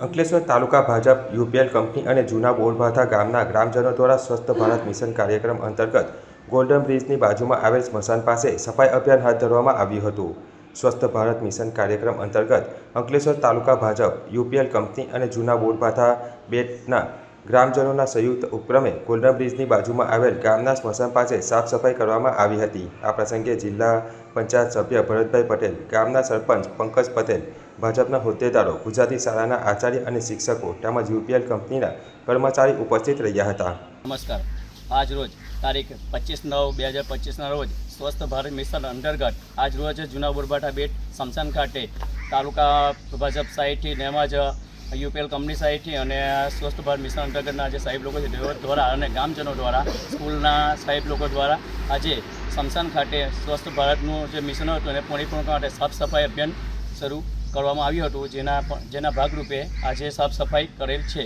અંકલેશ્વર તાલુકા Bhajap UPL company અને જૂના બોરભાઠા ગામના ગ્રામજનો દ્વારા સ્વસ્થ ભારત મિશન કાર્યક્રમ અંતર્ગત ગોલ્ડન બ્રિજની બાજુમાં આવેલ સ્મશાન પાસે સફાઈ અભિયાન હાથ ધરવામાં આવ્યું હતું। સ્વસ્થ ભારત મિશન કાર્યક્રમ અંતર્ગત અંકલેશ્વર તાલુકા ભાજપ યુપીએલ કંપની અને જૂના બોરભાઠા બેટના ગ્રામજનોના સંયુક્ત ઉપક્રમે ગોલ્ડન બ્રિજની બાજુમાં આવેલ ગામના સ્મશાન પાસે સાફ સફાઈ કરવામાં આવી હતી। આ પ્રસંગે જિલ્લા પંચાયત સભ્ય ભરતભાઈ પટેલ, ગામના સરપંચ પંકજ પટેલ, ભાજપના હોદ્દેદારો, ગુજરાતી શાળાના આચાર્ય અને શિક્ષકો તેમજ યુપીએલ કંપનીના કર્મચારી ઉપસ્થિત રહ્યા હતા। નમસ્કાર। આજ રોજ તારીખ 25/9/2025ના રોજ સ્વસ્થ ભારત મિશન અંતર્ગત આજ રોજ જૂના બોરભાઠા બેટ સ્મશાન ખાતે તાલુકા ભાજપ સાઈડથી તેમજ યુપીએલ કંપની સાઈડથી અને સ્વસ્થ ભારત મિશન અંતર્ગતના જે સાહેબ લોકો છે તેઓ દ્વારા અને ગામજનો દ્વારા સ્કૂલના સાહેબ લોકો દ્વારા આજે સ્મશાન ખાતે સ્વસ્થ ભારતનું જે મિશન હતું એને પરિપૂર્ણ કરવા માટે સાફ સફાઈ અભિયાન શરૂ કરવામાં આવ્યું હતું, જેના ભાગરૂપે આજે સાફ સફાઈ કરેલ છે।